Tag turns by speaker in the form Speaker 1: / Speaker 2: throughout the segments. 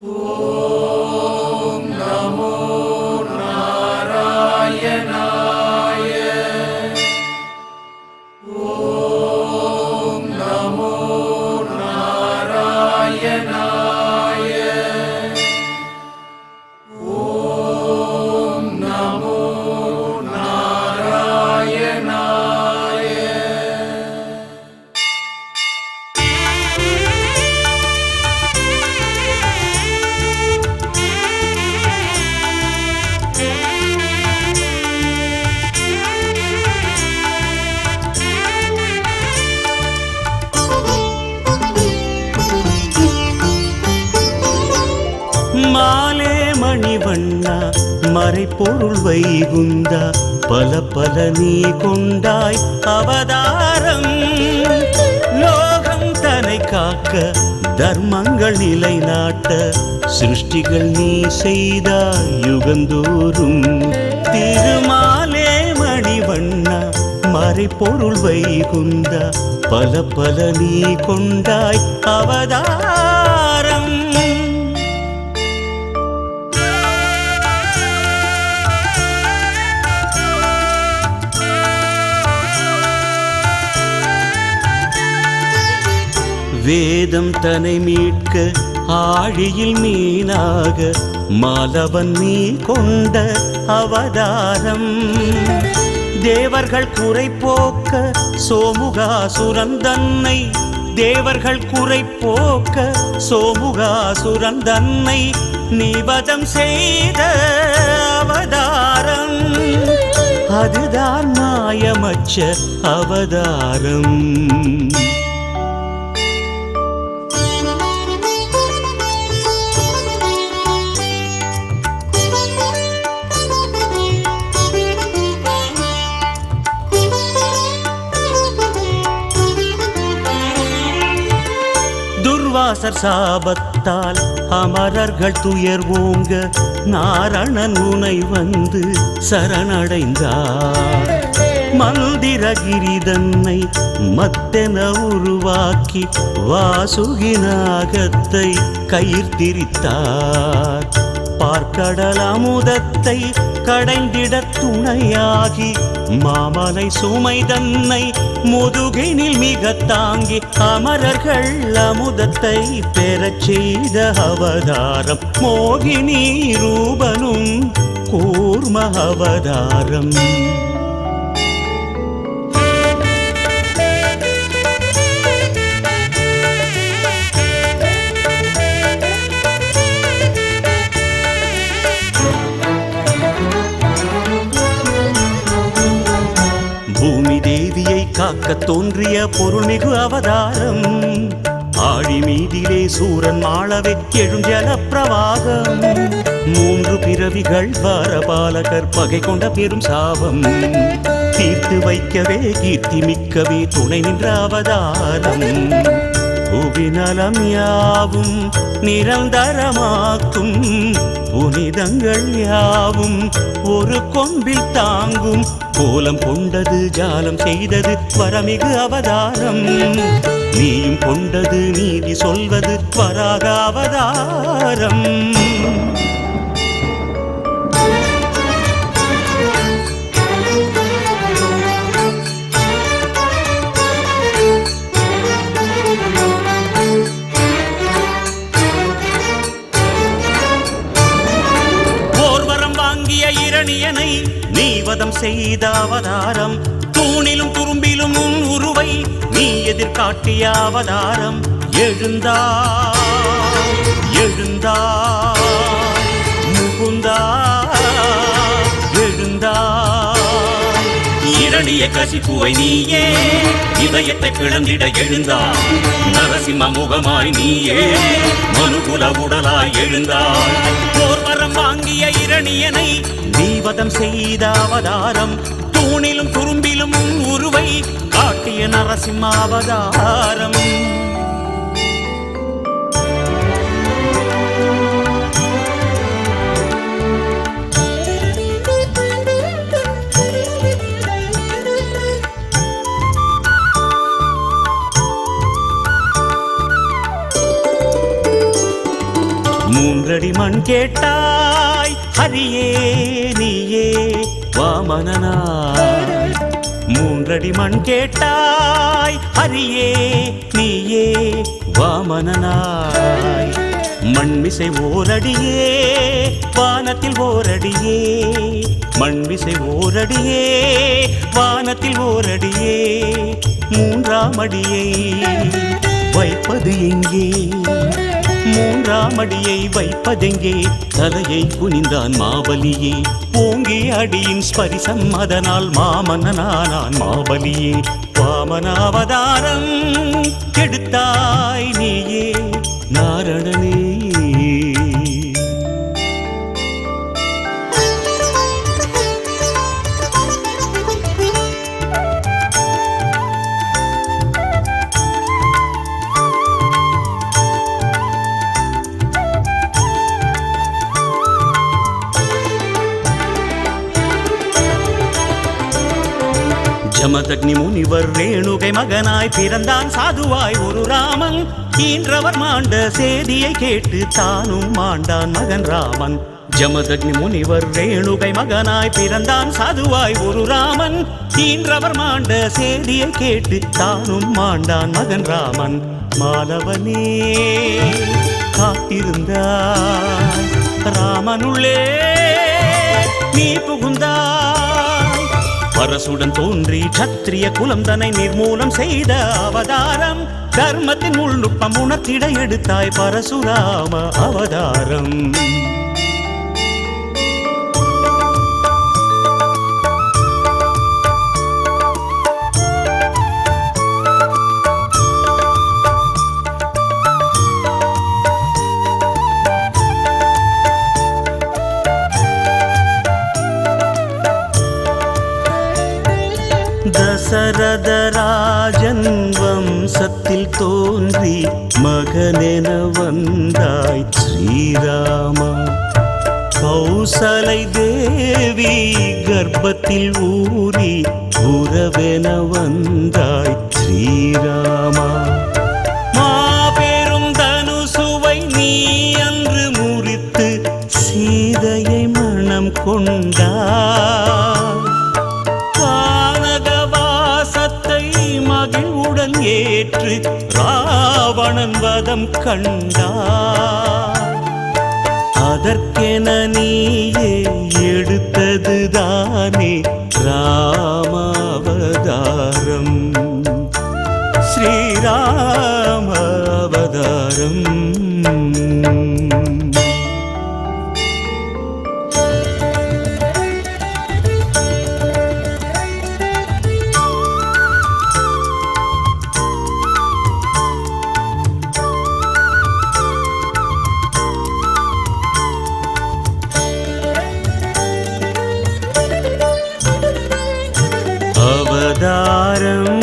Speaker 1: ஓம் நமோ நாராயணாய. ஓம் நமோ நாராயணாய. ஓம் நமோ நாராயணாய.
Speaker 2: மாலே மணிவண்ணா மறைப்பொருள் வைகுந்தா பல பல நீ கொண்டாய் அவதாரம். லோகம் தன்னை காக்க தர்மங்கள் நிலைநாட்ட சிருஷ்டிகள் நீ செய்தாய் யுகந்தோறும். திருமாலே மணிவண்ணா மறைப்பொருள் வைகுந்தா பல பல நீ கொண்டாய் அவதாரம். வேதம் தன்னை மீட்க ஆழியில் மீனாக மாலவன் நீ கொண்ட அவதாரம். தேவர்கள் குறை போக்க சோமுகாசுரன் தன்னை, தேவர்கள் குறை போக்க சோமுகாசுரன் தன்னை நீ வதம் செய்த அவதாரம். அதுதான் மாயமற்ற அவதாரம். துர்வாசர் சாபத்தால் அமரர்கள் துயர் ஓங்க நாரணன் உனை வந்து சரணடைந்தார். மந்திரகிரி தன்னை மத்தென உருவாக்கி வாசுகி நாகத்தை கயிர்த்திரித்தார். பார்க்கடல் அமுதத்தை கடைந்திட துணையாகி மாமலை சுமை தன்னை முதுகினில் மிக தாங்கி அமரர்கள் அமுதத்தை பெறச் செய்த அவதாரம். மோகினி ரூபனும் கூர்ம அவதாரம். பூமி தேவியை காக்க தோன்றிய பொருள்மிகு அவதாரம். ஆழி மீதிலே சூரன் மாளவே எழும் ஜல பிரவாகம். மூன்று பிறவிகள் பாரபாலகர் பகை கொண்ட பெரும் சாபம் தீர்த்து வைக்கவே கீர்த்தி மிக்கவே துணை நின்ற அவதாரம். புவிநலம் யாவும் நிரந்தரமாக்கும் புனிதங்கள் யாவும் ஒரு கொம்பில் தாங்கும். கோலம் கொண்டது ஜாலம் செய்தது வரமிகு அவதாரம். நீயும் கொண்டது நீதி சொல்வது வராக அவதாரம். இரணியனை நீ வதம் செய்த அவதாரம். தூணிலும் துரும்பிலும் உன் உருவை நீ எதிர்காட்டிய அவதாரம். எழுந்தாய் எழுந்தாய் முகுந்தாய் எழுந்தாய். இரணிய கசிப்புவை நீயே இதயத்தை பிளந்திட எழுந்தாய். நரசிம்ம முகமாய் நீயே மனுகுல உடலாய் எழுந்தாய். போர்வரம் வாங்கிய இரணியனை நீ வதம் செய்த அவதாரம். தூணிலும் துரும்பிலும் உருவை காட்டிய நரசிம்ம அவதாரம். மூன்றடி மண் கேட்டாய் ஹரியே நீயே வாமனனாய். மூன்றடி மண் கேட்டாய் ஹரியே நீயே வாமனனாய். மண்மிசை ஓரடியே வானத்தில் ஓரடியே, மண்மிசை ஓரடியே வானத்தில் ஓரடியே. மூன்றாம் அடியை வைப்பது எங்கே, மூன்றாம் அடியை வைப்பதெங்கே? தலையை குனிந்தான் மாபலியே, ஓங்கி அடியின் ஸ்பரிசம் அதனால் மாமன்னனானான் மாபலியே. வாமனாவதாரம் கெடுத்தாய் நீயே நாரணனே. ஜமதக்னி முனிவர் ரேணுகை மகனாய் பிறந்தான் சாதுவாய் ஒரு ராமன். ஈன்றவர் மாண்ட சேதியை கேட்டு தானும் மாண்டான் மகன் ராமன். ஜமதக்னி முனிவர் ரேணுகை மகனாய் பிறந்தான் சாதுவாய் ஒரு ராமன். ஈன்றவர் மாண்ட சேதியை கேட்டு தானும் மாண்டான் மகன் ராமன். மாலவனே காத்திருந்தாய், ராமனுள்ளே நீ புகுந்தாய். பரசுடன் தோன்றி சத்திரிய குலம் தன்னை நிர்மூலம் செய்த அவதாரம். தர்மத்தின் உள்நுட்பம் உணர்த்திட எடுத்தாய் பரசுராம அவதாரம். தசரதராஜன் வம்சத்தில் தோன்றி மகனென வந்தாய் ஸ்ரீராமா. கௌசலை தேவி கர்ப்பத்தில் ஊறி உறவென வந்தாய் ஸ்ரீராமா. மாபெரும் தனுசுவை நீ அன்று முறித்து சீதையை மணம் கொண்டாய். மகிழ்வுடன் ஏற்று ராவணன் வதம் கண்டார். அதற்கென நீயே எடுத்ததுதானே ராமாவதாரம், ஸ்ரீராமாவதாரம். அவதாரம்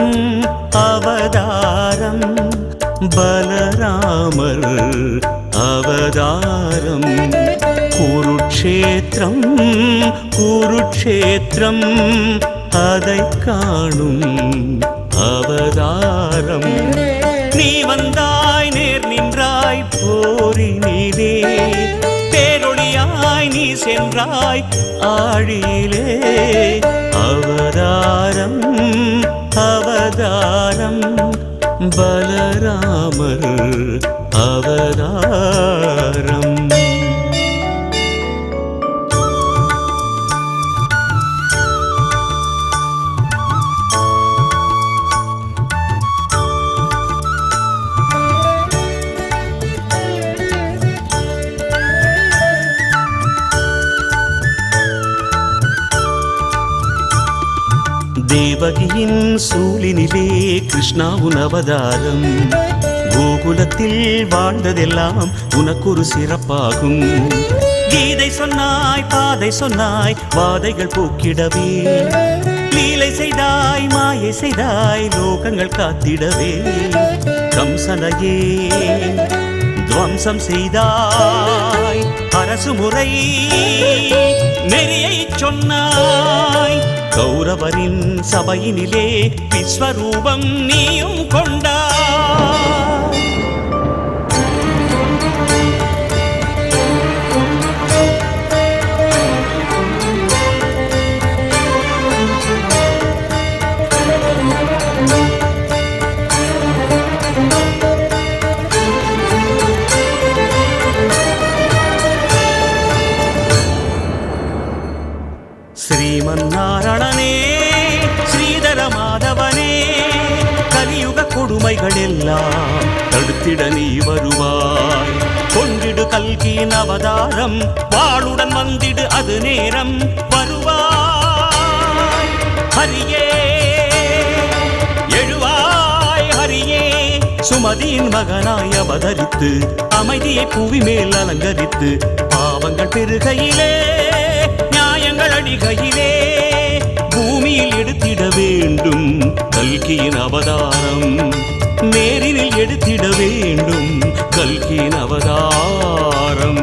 Speaker 2: அவதாரம் பலராமர் அவதாரம். குருக்ஷேத்திரம் குருக்ஷேத்திரம் அதை காணும் அவதாரம். நீ வந்தாய் நேர் நின்றாய் போரினிலே, பேரொளியாய் நீ சென்றாய் ஆழியிலே. அவதாரம் அவதாரம் பலராமர் அவதாரம். தேவகியின் சூலினிலே கிருஷ்ணாவுன் அவதாரம். கோகுலத்தில் வாழ்ந்ததெல்லாம் உனக்கொரு சிறப்பாகும். கீதை சொன்னாய் பாதை சொன்னாய் வாதைகள் போக்கிடவே. லீலை செய்தாய் மாயை செய்தாய் லோகங்கள் காத்திடவே. கம்சனையே துவம்சம் செய்தாய், அரசு முறை நெறியை சொன்னாய். கௌரவரின் சபையினிலே விஸ்வரூபம் நீயும் கொண்டாய். கொடுமைகள் எல்லாம் தடுத்திட நீ வருவாய். கொண்டிடு கல்கியின் அவதாரம், வாளுடன் வந்திடு அது நேரம் வருவாய். ஹரியே எழுவாய் ஹரியே, சுமதியின் மகனாய் அவதரித்து அமைதியை புவி மேல் அலங்கரித்து, பாவங்கள் பெருகையிலே நியாயங்கள் அடிகையிலே பூமியில் எடுத்திட வேண்டும் கல்கியின் அவதாரம். நேரில் எடுத்திட வேண்டும் கல்கியின் அவதாரம்.